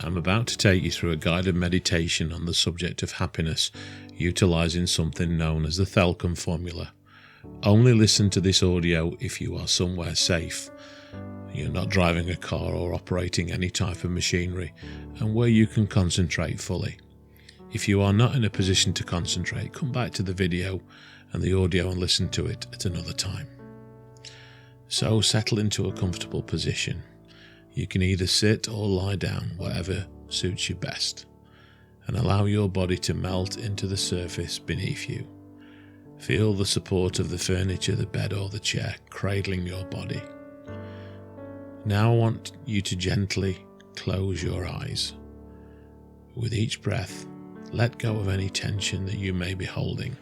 I'm about to take you through a guided meditation on the subject of happiness, utilising something known as the Thelkhum formula. Only listen to this audio if you are somewhere safe, you're not driving a car or operating any type of machinery, and where you can concentrate fully. If you are not in a position to concentrate, come back to the video and the audio and listen to it at another time. So settle into a comfortable position. You can either sit or lie down, whatever suits you best, and allow your body to melt into the surface beneath you. Feel the support of the furniture, the bed or the chair cradling your body. Now I want you to gently close your eyes. With each breath, let go of any tension that you may be holding.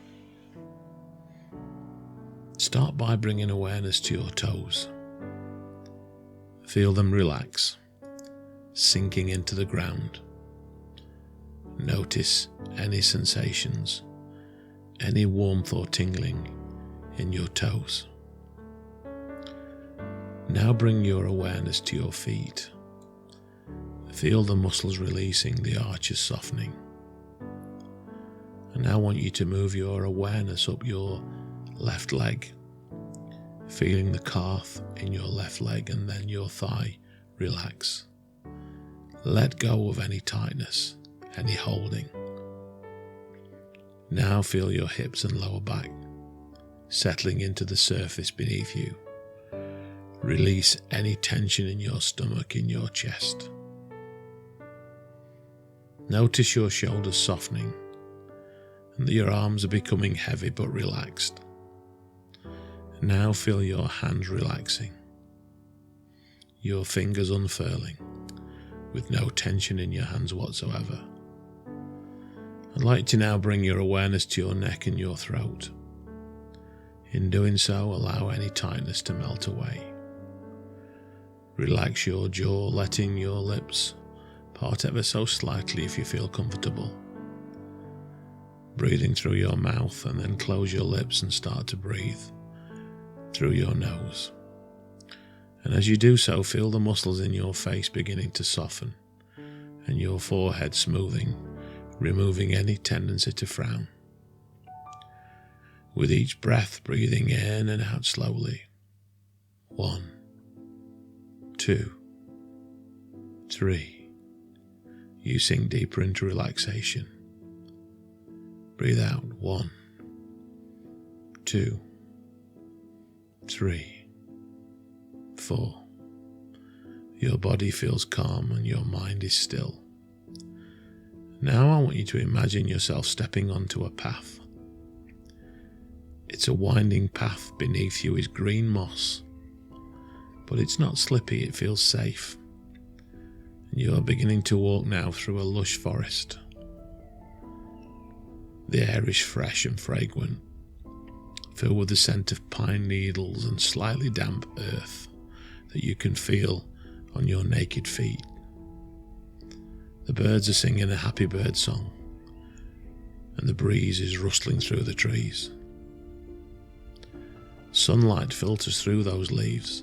Start by bringing awareness to your toes. Feel them relax, sinking into the ground. Notice any sensations, any warmth or tingling in your toes. Now bring your awareness to your feet. Feel the muscles releasing, the arches softening. And now I want you to move your awareness up your left leg, feeling the calf in your left leg and then your thigh relax. Let go of any tightness, any holding. Now feel your hips and lower back settling into the surface beneath you. Release any tension in your stomach, in your chest. Notice your shoulders softening and that your arms are becoming heavy but relaxed. Now feel your hands relaxing, your fingers unfurling with no tension in your hands whatsoever. I'd like to now bring your awareness to your neck and your throat. In doing so, allow any tightness to melt away. Relax your jaw, letting your lips part ever so slightly if you feel comfortable. Breathing through your mouth and then close your lips and start to breathe through your nose. And as you do so, feel the muscles in your face beginning to soften and your forehead smoothing, removing any tendency to frown. With each breath, breathing in and out slowly. 1, 2, 3. You sink deeper into relaxation. Breathe out. 1, 2, 3, 4. Your body feels calm and your mind is still. Now I want you to imagine yourself stepping onto a path. It's a winding path. Beneath you is green moss, but it's not slippy, it feels safe. And you are beginning to walk now through a lush forest. The air is fresh and fragrant, filled with the scent of pine needles and slightly damp earth that you can feel on your naked feet. The birds are singing a happy bird song, and the breeze is rustling through the trees. Sunlight filters through those leaves,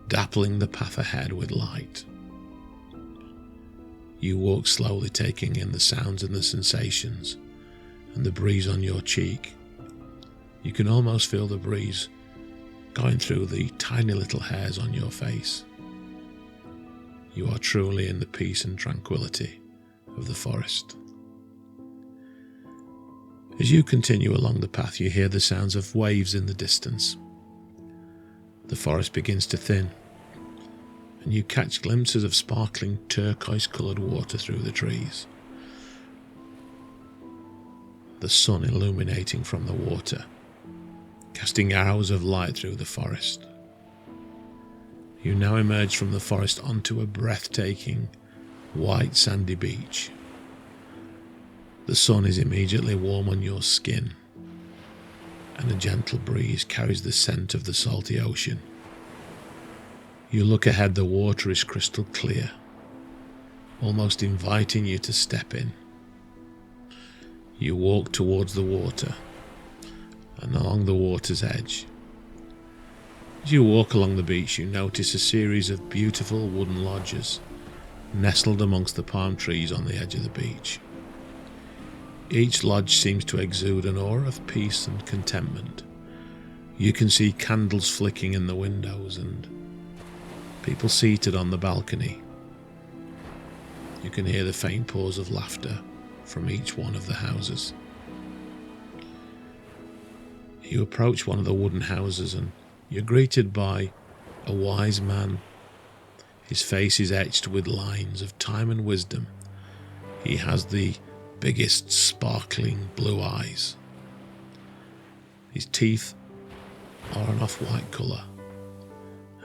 dappling the path ahead with light. You walk slowly, taking in the sounds and the sensations and the breeze on your cheek. You can almost feel the breeze going through the tiny little hairs on your face. You are truly in the peace and tranquility of the forest. As you continue along the path, you hear the sounds of waves in the distance. The forest begins to thin, and you catch glimpses of sparkling turquoise-coloured water through the trees. The sun illuminating from the water, casting arrows of light through the forest. You now emerge from the forest onto a breathtaking, white sandy beach. The sun is immediately warm on your skin, and a gentle breeze carries the scent of the salty ocean. You look ahead, the water is crystal clear, almost inviting you to step in. You walk towards the water and along the water's edge. As you walk along the beach, you notice a series of beautiful wooden lodges nestled amongst the palm trees on the edge of the beach. Each lodge seems to exude an aura of peace and contentment. You can see candles flicking in the windows and people seated on the balcony. You can hear the faint pause of laughter from each one of the houses. You approach one of the wooden houses and you're greeted by a wise man. His face is etched with lines of time and wisdom. He has the biggest sparkling blue eyes. His teeth are an off-white colour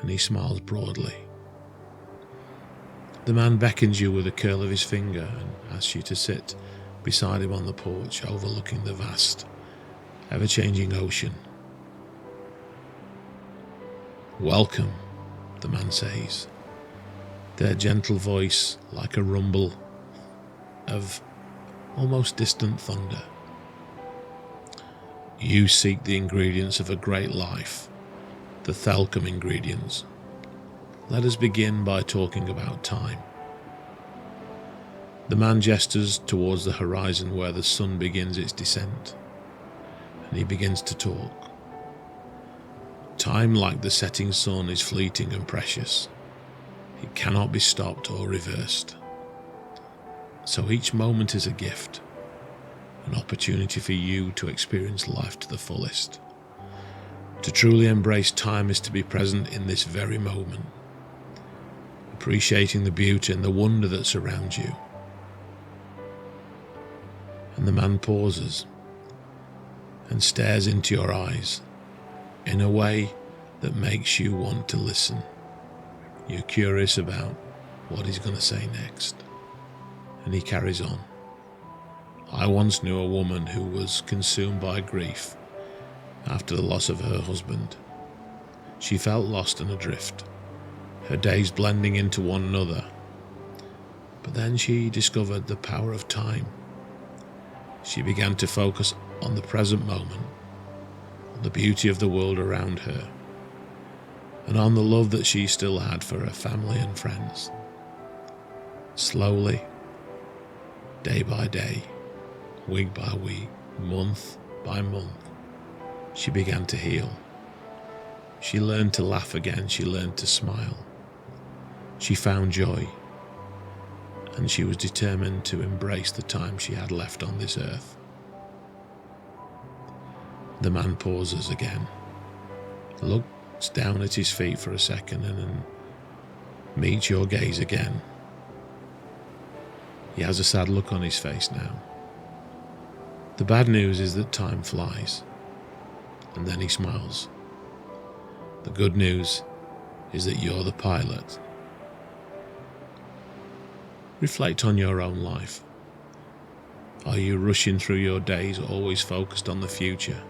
and he smiles broadly. The man beckons you with a curl of his finger and asks you to sit beside him on the porch overlooking the vast, ever-changing ocean. "Welcome," the man says, their gentle voice like a rumble of almost distant thunder. "You seek the ingredients of a great life, the Thelkhum ingredients. Let us begin by talking about time." The man gestures towards the horizon where the sun begins its descent, and he begins to talk. "Time, like the setting sun, is fleeting and precious. It cannot be stopped or reversed. So each moment is a gift, an opportunity for you to experience life to the fullest. To truly embrace time is to be present in this very moment, appreciating the beauty and the wonder that surrounds you." And the man pauses and stares into your eyes in a way that makes you want to listen. You're curious about what he's going to say next. And he carries on. "I once knew a woman who was consumed by grief after the loss of her husband. She felt lost and adrift, her days blending into one another. But then she discovered the power of time. She began to focus on the present moment, on the beauty of the world around her, and on the love that she still had for her family and friends. Slowly, day by day, week by week, month by month, she began to heal. She learned to laugh again, she learned to smile. She found joy, and she was determined to embrace the time she had left on this earth." The man pauses again, looks down at his feet for a second, and then meets your gaze again. He has a sad look on his face now. The bad news is that time flies, and then he smiles. The good news is that you're the pilot. Reflect on your own life. Are you rushing through your days, always focused on the future?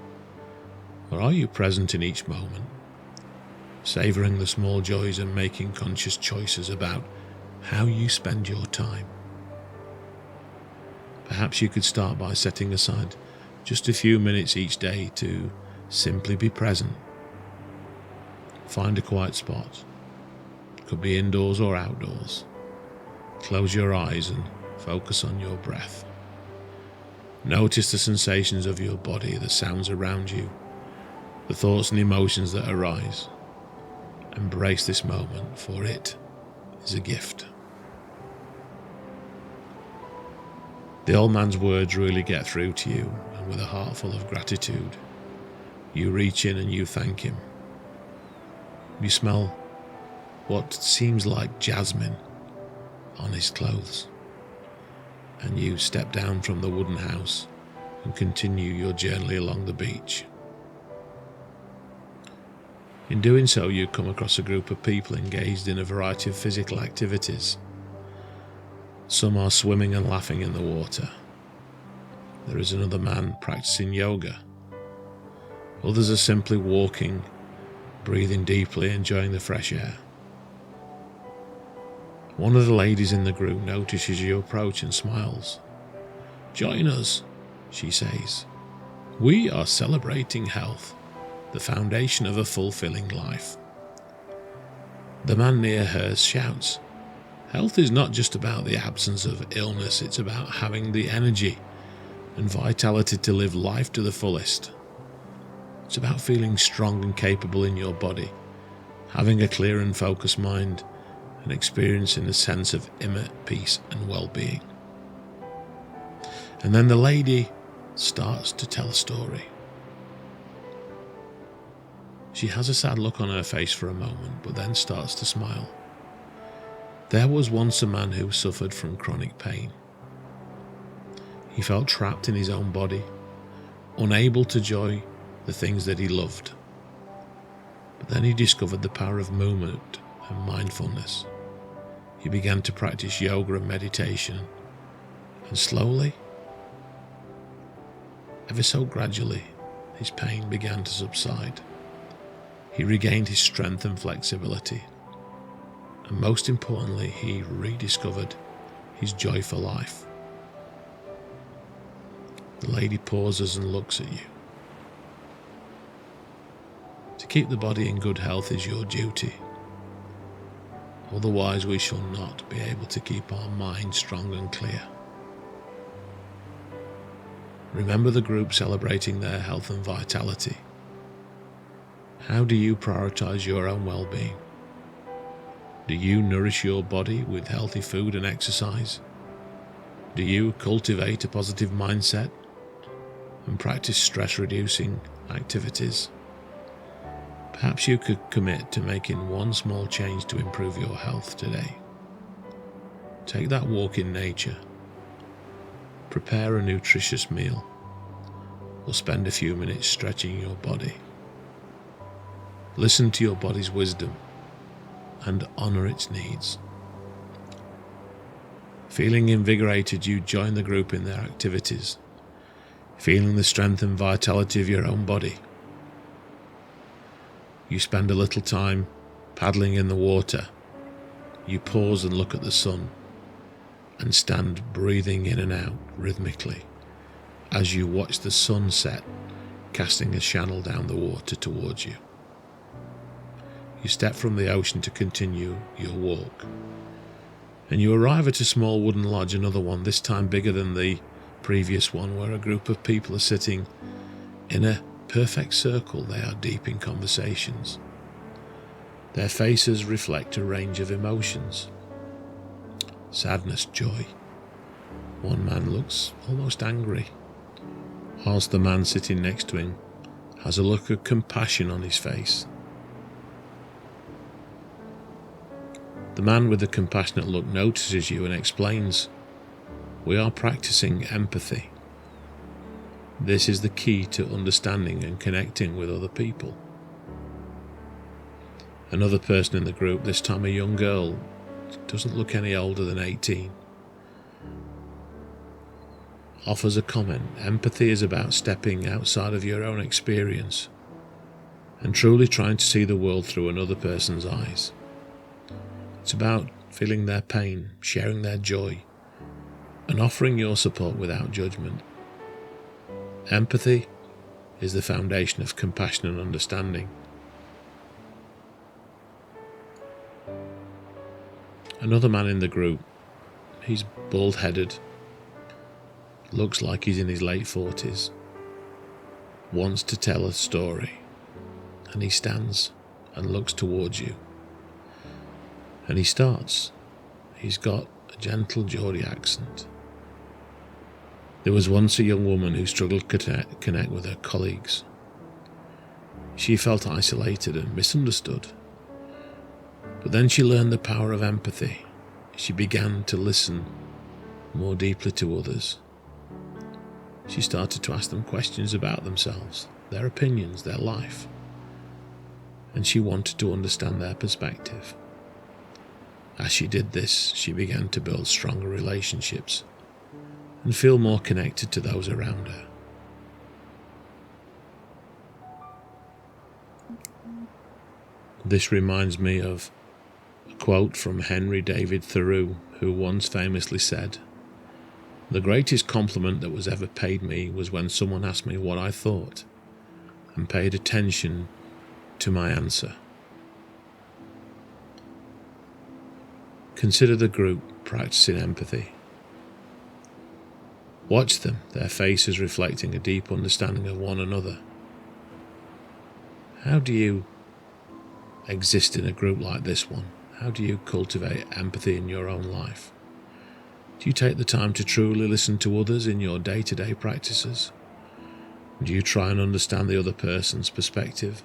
Or are you present in each moment, savouring the small joys and making conscious choices about how you spend your time? Perhaps you could start by setting aside just a few minutes each day to simply be present. Find a quiet spot. It could be indoors or outdoors. Close your eyes and focus on your breath. Notice the sensations of your body, the sounds around you, the thoughts and emotions that arise. Embrace this moment, for it is a gift. The old man's words really get through to you, and with a heart full of gratitude, you reach in and you thank him. You smell what seems like jasmine on his clothes, and you step down from the wooden house and continue your journey along the beach. In doing so, you come across a group of people engaged in a variety of physical activities. Some are swimming and laughing in the water. There is another man practicing yoga. Others are simply walking, breathing deeply, enjoying the fresh air. One of the ladies in the group notices you approach and smiles. "Join us," she says. "We are celebrating health, the foundation of a fulfilling life." The man near her shouts, Health is not just about the absence of illness, it's about having the energy and vitality to live life to the fullest. It's about feeling strong and capable in your body, having a clear and focused mind, and experiencing a sense of inner peace and well-being. And then the lady starts to tell a story. She has a sad look on her face for a moment, but then starts to smile. There was once a man who suffered from chronic pain. He felt trapped in his own body, unable to enjoy the things that he loved. But then he discovered the power of movement and mindfulness. He began to practice yoga and meditation, and slowly, ever so gradually, his pain began to subside. He regained his strength and flexibility, and most importantly, he rediscovered his joy for life. The lady pauses and looks at you. To keep the body in good health is your duty. Otherwise, we shall not be able to keep our mind strong and clear. Remember the group celebrating their health and vitality. How do you prioritize your own well-being? Do you nourish your body with healthy food and exercise? Do you cultivate a positive mindset and practice stress-reducing activities? Perhaps you could commit to making one small change to improve your health today. Take that walk in nature. Prepare a nutritious meal, or spend a few minutes stretching your body. Listen to your body's wisdom and honor its needs. Feeling invigorated, you join the group in their activities, feeling the strength and vitality of your own body. You spend a little time paddling in the water. You pause and look at the sun and stand breathing in and out rhythmically as you watch the sun set, casting a channel down the water towards you. You step from the ocean to continue your walk, and you arrive at a small wooden lodge, another one, this time bigger than the previous one, where a group of people are sitting in a perfect circle. They are deep in conversations. Their faces reflect a range of emotions: sadness, joy. One man looks almost angry, whilst the man sitting next to him has a look of compassion on his face. The man with the compassionate look notices you and explains, "We are practicing empathy. This is the key to understanding and connecting with other people." Another person in the group, this time a young girl, doesn't look any older than 18, offers a comment. Empathy is about stepping outside of your own experience and truly trying to see the world through another person's eyes. It's about feeling their pain, sharing their joy, and offering your support without judgment. Empathy is the foundation of compassion and understanding. Another man in the group, he's bald-headed, looks like he's in his late 40s, wants to tell a story, and he stands and looks towards you. And he starts. He's got a gentle Geordie accent. There was once a young woman who struggled to connect with her colleagues. She felt isolated and misunderstood. But then she learned the power of empathy. She began to listen more deeply to others. She started to ask them questions about themselves, their opinions, their life. And she wanted to understand their perspective. As she did this, she began to build stronger relationships and feel more connected to those around her. This reminds me of a quote from Henry David Thoreau, who once famously said, "The greatest compliment that was ever paid me was when someone asked me what I thought and paid attention to my answer." Consider the group practicing empathy. Watch them, their faces reflecting a deep understanding of one another. How do you exist in a group like this one? How do you cultivate empathy in your own life? Do you take the time to truly listen to others in your day-to-day practices? Do you try and understand the other person's perspective?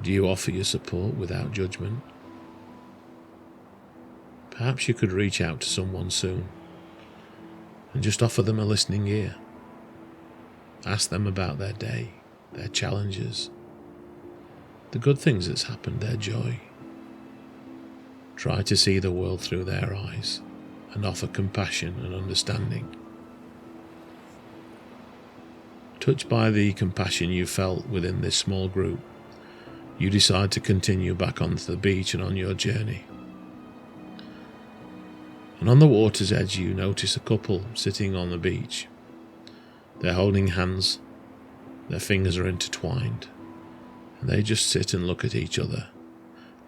Do you offer your support without judgment? Perhaps you could reach out to someone soon and just offer them a listening ear. Ask them about their day, their challenges, the good things that's happened, their joy. Try to see the world through their eyes and offer compassion and understanding. Touched by the compassion you felt within this small group, you decide to continue back onto the beach and on your journey. And on the water's edge you notice a couple sitting on the beach. They're holding hands, their fingers are intertwined, and they just sit and look at each other,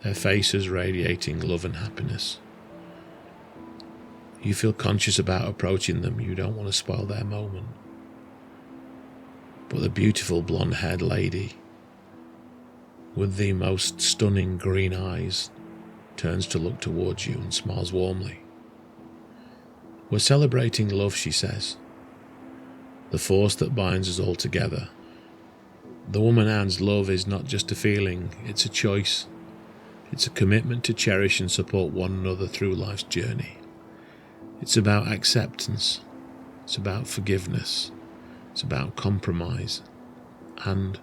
their faces radiating love and happiness. You feel conscious about approaching them, you don't want to spoil their moment. But the beautiful blonde-haired lady with the most stunning green eyes turns to look towards you and smiles warmly. "We're celebrating love," she says. "The force that binds us all together." The woman adds, love is not just a feeling, it's a choice. It's a commitment to cherish and support one another through life's journey. It's about acceptance. It's about forgiveness. It's about compromise and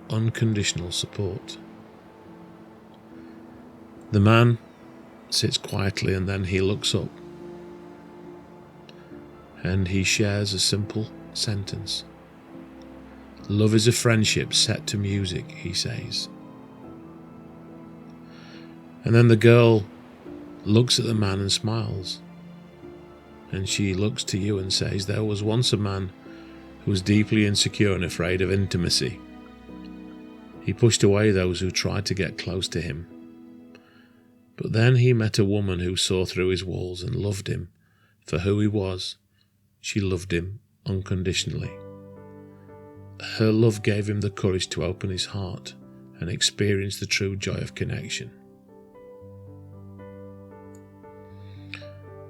unconditional support. The man sits quietly and then he looks up and he shares a simple sentence. "Love is a friendship set to music," he says. And then the girl looks at the man and smiles. And she looks to you and says, "There was once a man who was deeply insecure and afraid of intimacy. He pushed away those who tried to get close to him. But then he met a woman who saw through his walls and loved him for who he was. She loved him unconditionally. Her love gave him the courage to open his heart and experience the true joy of connection."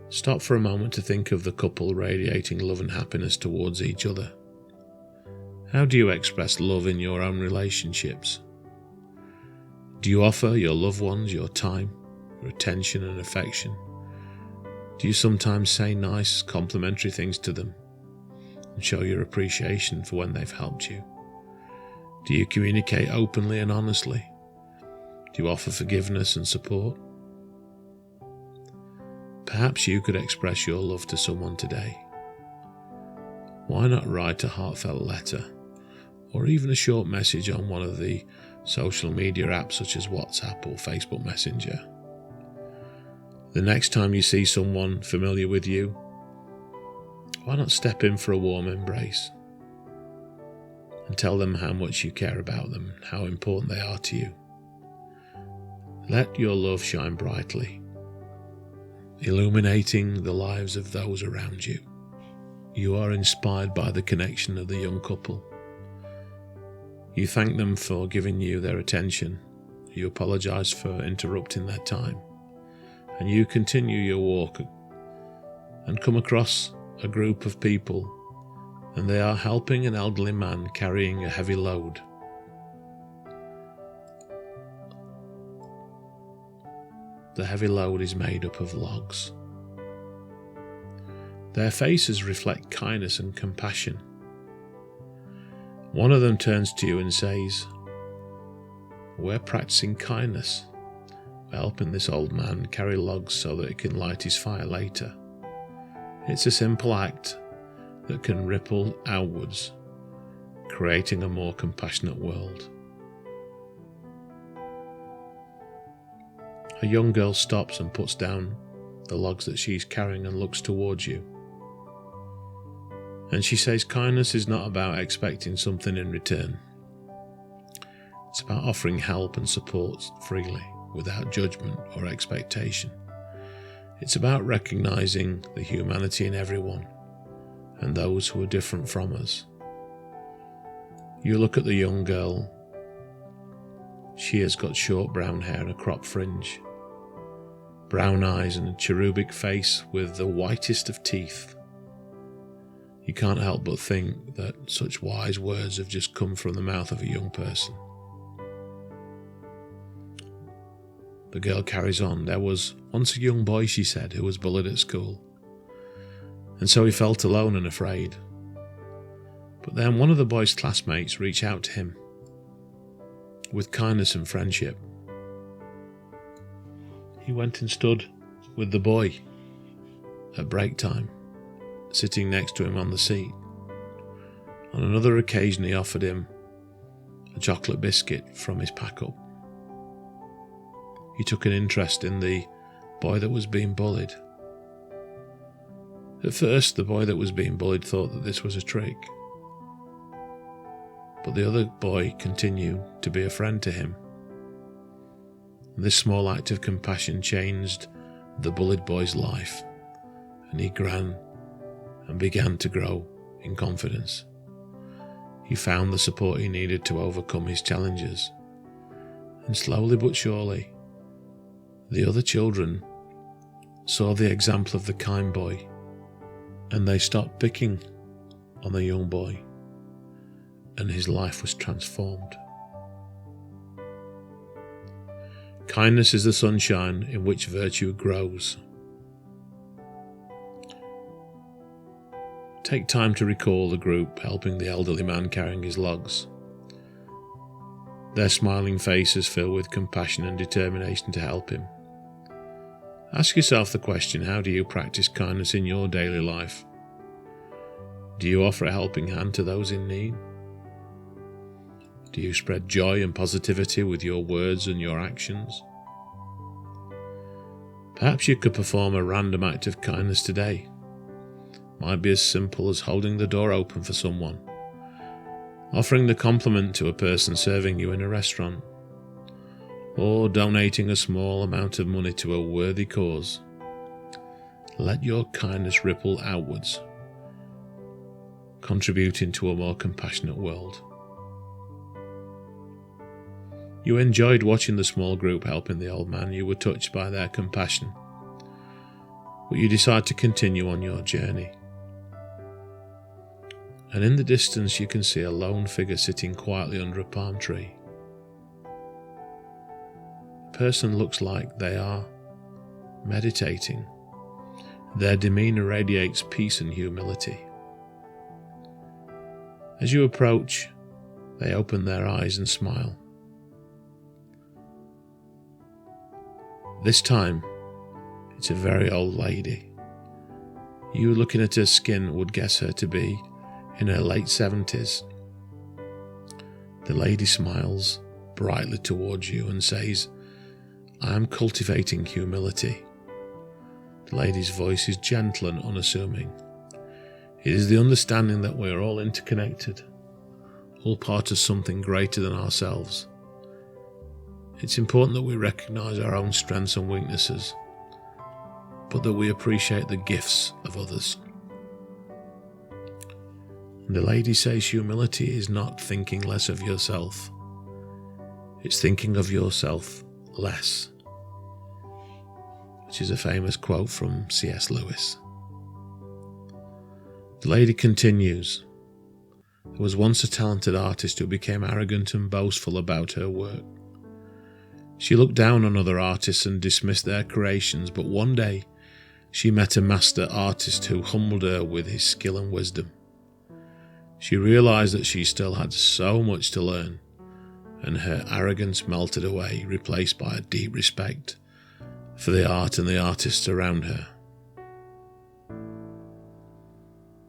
Stop for a moment to think of the couple radiating love and happiness towards each other. How do you express love in your own relationships? Do you offer your loved ones your time, your attention and affection? Do you sometimes say nice, complimentary things to them and show your appreciation for when they've helped you? Do you communicate openly and honestly? Do you offer forgiveness and support? Perhaps you could express your love to someone today. Why not write a heartfelt letter or even a short message on one of the social media apps such as WhatsApp or Facebook Messenger? The next time you see someone familiar with you, why not step in for a warm embrace and tell them how much you care about them, how important they are to you. Let your love shine brightly, illuminating the lives of those around you. You are inspired by the connection of the young couple. You thank them for giving you their attention. You apologize for interrupting their time. And you continue your walk and come across a group of people, and they are helping an elderly man carrying a heavy load. The heavy load is made up of logs. Their faces reflect kindness and compassion. One of them turns to you and says, "We're practicing kindness. We're helping this old man carry logs so that he can light his fire later." It's a simple act that can ripple outwards, creating a more compassionate world. A young girl stops and puts down the logs that she's carrying and looks towards you. And she says, kindness is not about expecting something in return. It's about offering help and support freely, without judgment or expectation. It's about recognizing the humanity in everyone and those who are different from us. You look at the young girl. She has got short brown hair and a crop fringe, brown eyes and a cherubic face with the whitest of teeth. You can't help but think that such wise words have just come from the mouth of a young person. The girl carries on. There was once a young boy, she said, who was bullied at school, and so he felt alone and afraid. But then one of the boy's classmates reached out to him with kindness and friendship. He went and stood with the boy at break time, sitting next to him on the seat. On another occasion, he offered him a chocolate biscuit from his pack-up. He took an interest in the boy that was being bullied. At first, the boy that was being bullied thought that this was a trick, but the other boy continued to be a friend to him. This small act of compassion changed the bullied boy's life, and he grew and began to grow in confidence. He found the support he needed to overcome his challenges, and slowly but surely, the other children saw the example of the kind boy, and they stopped picking on the young boy, and his life was transformed. Kindness is the sunshine in which virtue grows. Take time to recall the group helping the elderly man carrying his logs. Their smiling faces filled with compassion and determination to help him. Ask yourself the question, how do you practice kindness in your daily life? Do you offer a helping hand to those in need? Do you spread joy and positivity with your words and your actions? Perhaps you could perform a random act of kindness today. Might be as simple as holding the door open for someone, offering the compliment to a person serving you in a restaurant, or donating a small amount of money to a worthy cause. Let your kindness ripple outwards, contributing to a more compassionate world. You enjoyed watching the small group helping the old man. You were touched by their compassion, but you decide to continue on your journey. And in the distance you can see a lone figure sitting quietly under a palm tree. The person looks like they are meditating. Their demeanor radiates peace and humility. As you approach, they open their eyes and smile. This time, it's a very old lady. You looking at her skin would guess her to be in her late 70s. The lady smiles brightly towards you and says, "I am cultivating humility." The lady's voice is gentle and unassuming. It is the understanding that we are all interconnected, all part of something greater than ourselves. It's important that we recognize our own strengths and weaknesses, but that we appreciate the gifts of others. And the lady says humility is not thinking less of yourself. It's thinking of yourself less, which is a famous quote from C.S. Lewis. The lady continues, "There was once a talented artist who became arrogant and boastful about her work. She looked down on other artists and dismissed their creations, but one day she met a master artist who humbled her with his skill and wisdom. She realized that she still had so much to learn, and her arrogance melted away, replaced by a deep respect for the art and the artists around her."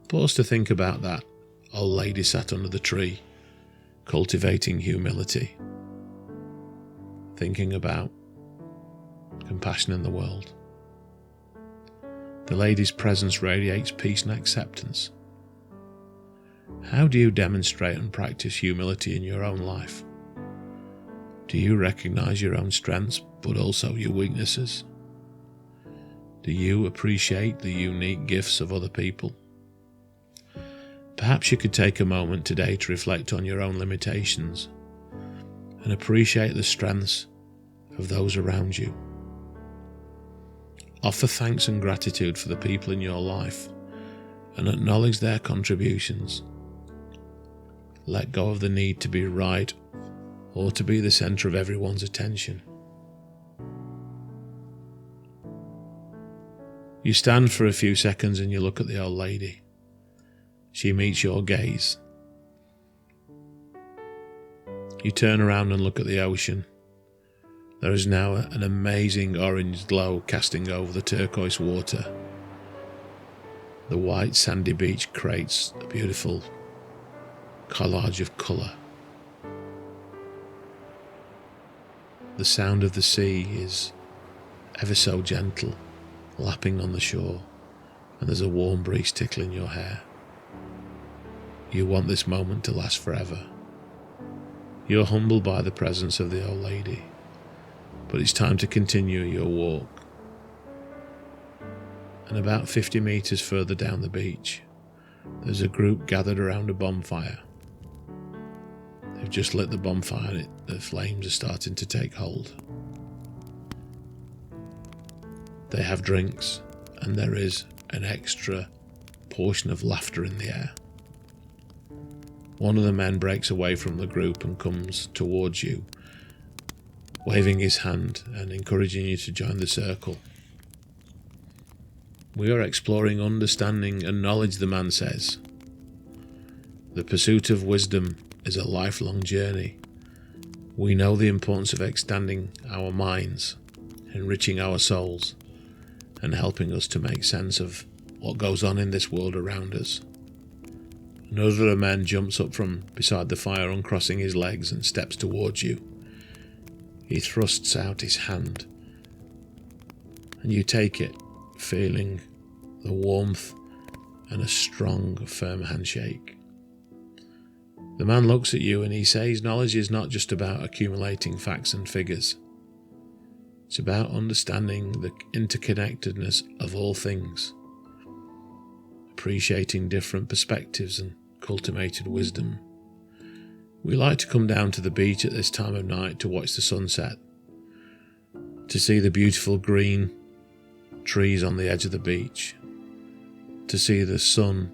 Pause to think about that old lady sat under the tree, cultivating humility, thinking about compassion in the world. The lady's presence radiates peace and acceptance. How do you demonstrate and practice humility in your own life? Do you recognize your own strengths, but also your weaknesses? Do you appreciate the unique gifts of other people? Perhaps you could take a moment today to reflect on your own limitations and appreciate the strengths of those around you. Offer thanks and gratitude for the people in your life and acknowledge their contributions. Let go of the need to be right or to be the centre of everyone's attention. You stand for a few seconds and you look at the old lady. She meets your gaze. You turn around and look at the ocean. There is now an amazing orange glow casting over the turquoise water. The white sandy beach creates a beautiful collage of colour. The sound of the sea is ever so gentle, lapping on the shore, and there's a warm breeze tickling your hair. You want this moment to last forever. You're humbled by the presence of the old lady, but it's time to continue your walk. And about 50 metres further down the beach, there's a group gathered around a bonfire. They've just lit the bonfire and the flames are starting to take hold. They have drinks, and there is an extra portion of laughter in the air. One of the men breaks away from the group and comes towards you, waving his hand and encouraging you to join the circle. We are exploring understanding and knowledge, the man says. The pursuit of wisdom is a lifelong journey. We know the importance of extending our minds, enriching our souls, and helping us to make sense of what goes on in this world around us. Another of the men jumps up from beside the fire, uncrossing his legs, and steps towards you. He thrusts out his hand, and you take it, feeling the warmth and a strong, firm handshake. The man looks at you and he says knowledge is not just about accumulating facts and figures. It's about understanding the interconnectedness of all things, appreciating different perspectives and cultivated wisdom. We like to come down to the beach at this time of night to watch the sunset, to see the beautiful green trees on the edge of the beach, to see the sun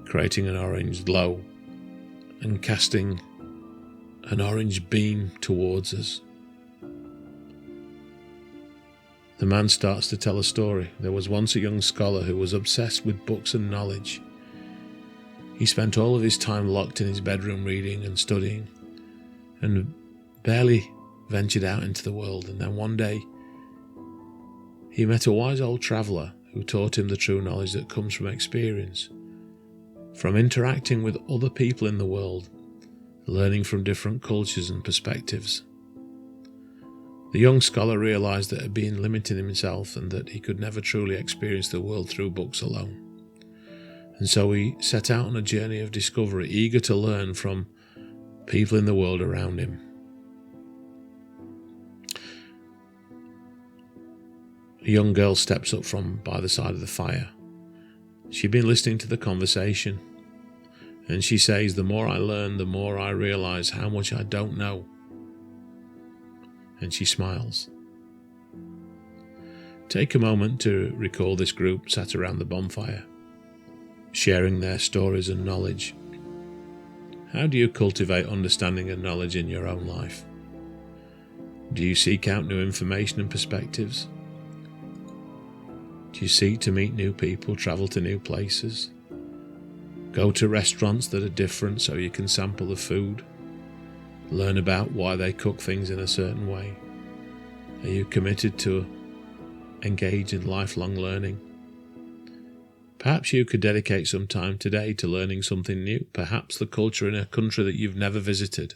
creating an orange glow and casting an orange beam towards us. The man starts to tell a story. There was once a young scholar who was obsessed with books and knowledge. He spent all of his time locked in his bedroom reading and studying, and barely ventured out into the world. And then one day, he met a wise old traveller who taught him the true knowledge that comes from experience, from interacting with other people in the world, learning from different cultures and perspectives. The young scholar realised that he had been limiting himself and that he could never truly experience the world through books alone. And so he set out on a journey of discovery, eager to learn from people in the world around him. A young girl steps up from by the side of the fire. She'd been listening to the conversation, and she says, "The more I learn, the more I realise how much I don't know." And she smiles. Take a moment to recall this group sat around the bonfire, sharing their stories and knowledge. How do you cultivate understanding and knowledge in your own life? Do you seek out new information and perspectives? Do you seek to meet new people, travel to new places? Go to restaurants that are different so you can sample the food? Learn about why they cook things in a certain way? Are you committed to engage in lifelong learning? Perhaps you could dedicate some time today to learning something new, perhaps the culture in a country that you've never visited.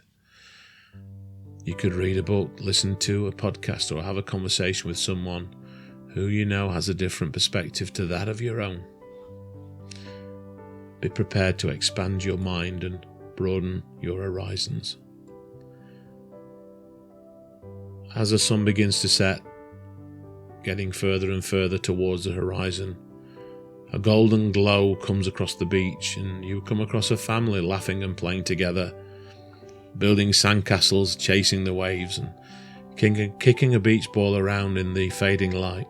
You could read a book, listen to a podcast, or have a conversation with someone who you know has a different perspective to that of your own. Be prepared to expand your mind and broaden your horizons. As the sun begins to set, getting further and further towards the horizon. A golden glow comes across the beach, and you come across a family laughing and playing together, building sandcastles, chasing the waves, and kicking a beach ball around in the fading light.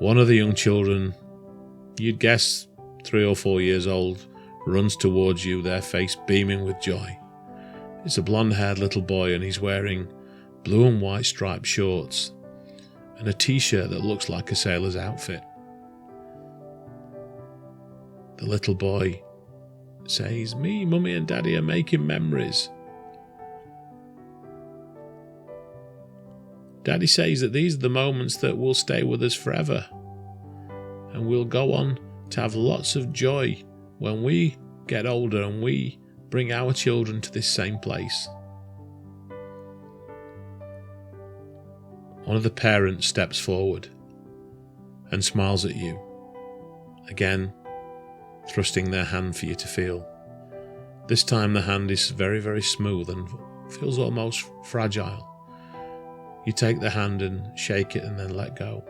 One of the young children, you'd guess 3 or 4 years old, runs towards you, their face beaming with joy. It's a blonde-haired little boy, and he's wearing blue and white striped shorts and a t-shirt that looks like a sailor's outfit. The little boy says, "Me, Mummy and Daddy are making memories. Daddy says that these are the moments that will stay with us forever, and we'll go on to have lots of joy when we get older and we bring our children to this same place." One of the parents steps forward and smiles at you, again thrusting their hand for you to feel. This time the hand is very, very smooth and feels almost fragile. You take the hand and shake it and then let go.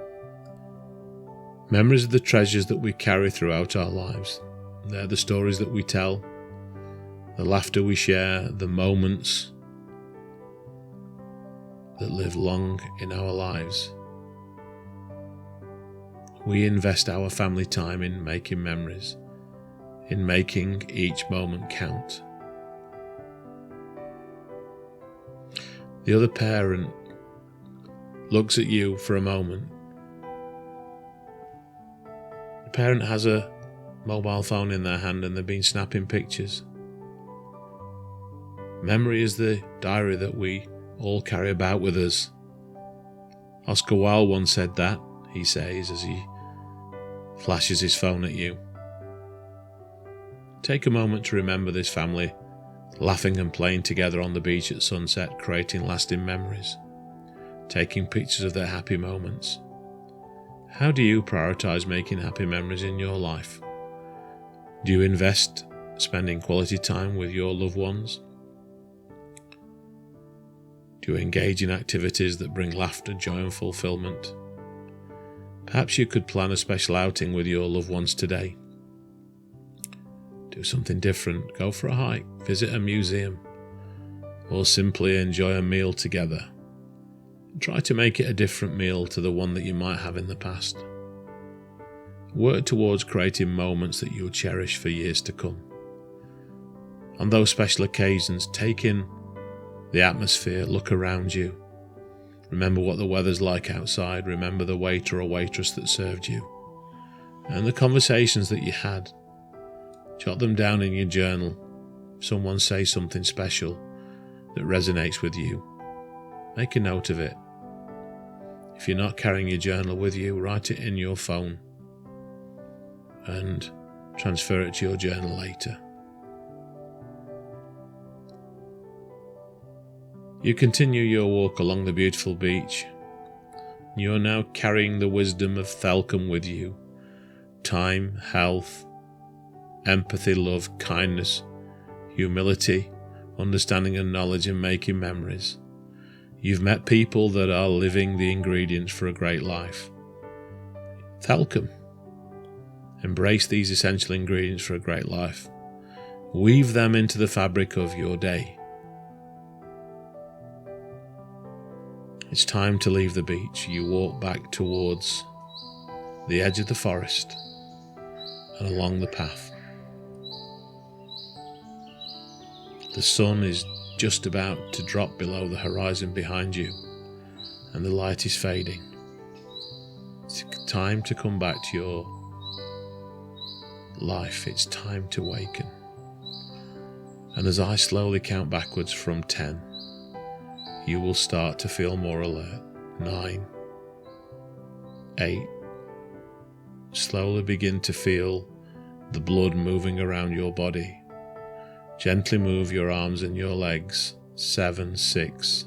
Memories are the treasures that we carry throughout our lives. They're the stories that we tell, the laughter we share, the moments that live long in our lives. We invest our family time in making memories, in making each moment count. The other parent looks at you for a moment. The parent has a mobile phone in their hand and they've been snapping pictures. Memory is the diary that we all carry about with us. Oscar Wilde once said that, he says as he flashes his phone at you. Take a moment to remember this family laughing and playing together on the beach at sunset, creating lasting memories, taking pictures of their happy moments. How do you prioritize making happy memories in your life? Do you invest spending quality time with your loved ones? Do you engage in activities that bring laughter, joy and fulfillment? Perhaps you could plan a special outing with your loved ones today. Do something different, go for a hike, visit a museum, or simply enjoy a meal together. Try to make it a different meal to the one that you might have in the past. Work towards creating moments that you'll cherish for years to come. On those special occasions, take in the atmosphere, look around you. Remember what the weather's like outside, remember the waiter or waitress that served you, and the conversations that you had. Jot them down in your journal. Someone say something special that resonates with you. Make a note of it. If you're not carrying your journal with you, write it in your phone and transfer it to your journal later. You continue your walk along the beautiful beach. You are now carrying the wisdom of Thelkhum with you. Time, health, empathy, love, kindness, humility, understanding and knowledge, and making memories. You've met people that are living the ingredients for a great life. Thelkhum. Embrace these essential ingredients for a great life. Weave them into the fabric of your day. It's time to leave the beach. You walk back towards the edge of the forest and along the path. The sun is just about to drop below the horizon behind you, and the light is fading. It's time to come back to your life. It's time to waken. And as I slowly count backwards from 10, you will start to feel more alert. 9, 8. Slowly begin to feel the blood moving around your body. Gently move your arms and your legs. 7, 6.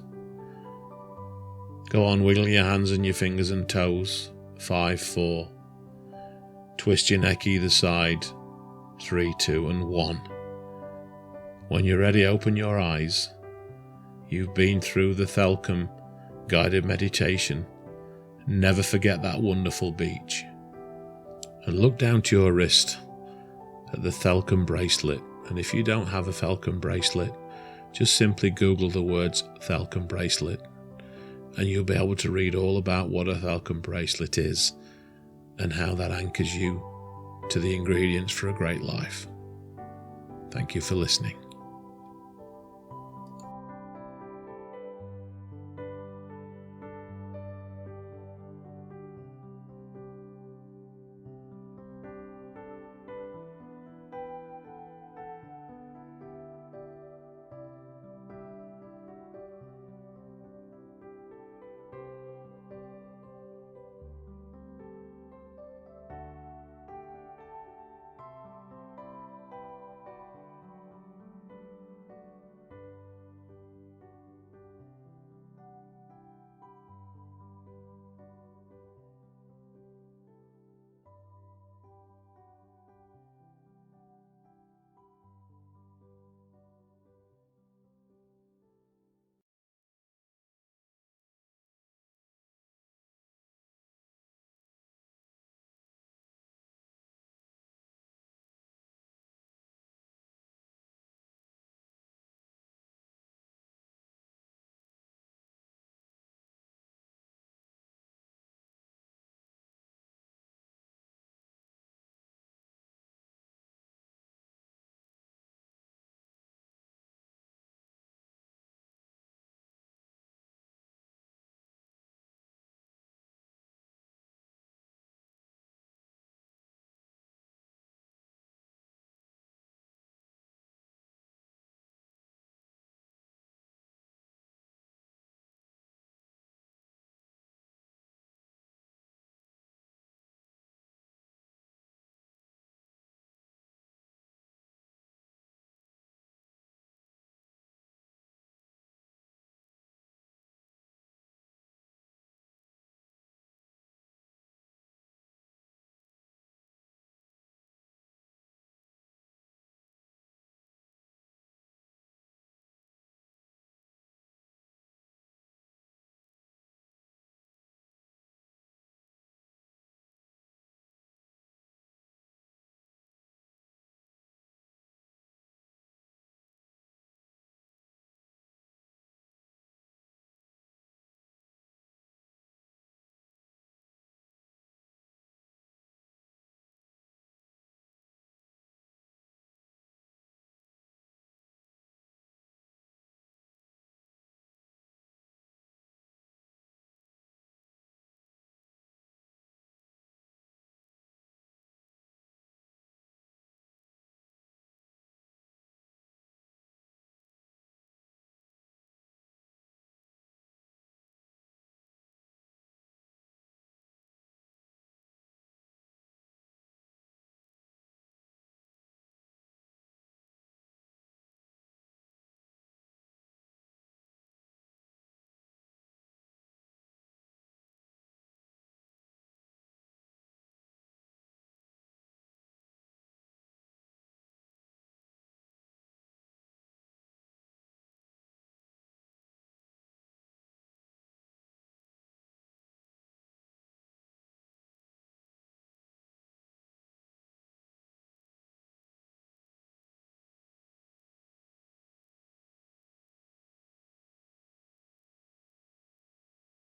Go on, wiggle your hands and your fingers and toes. 5, 4. Twist your neck either side. 3, 2, and 1. When you're ready, open your eyes. You've been through the Thelkhum guided meditation, Never forget that wonderful beach. And look down to your wrist at the Thelkhum bracelet. And if you don't have a Thelkhum bracelet, just simply Google the words Thelkhum bracelet and you'll be able to read all about what a Thelkhum bracelet is and how that anchors you to the ingredients for a great life. Thank you for listening.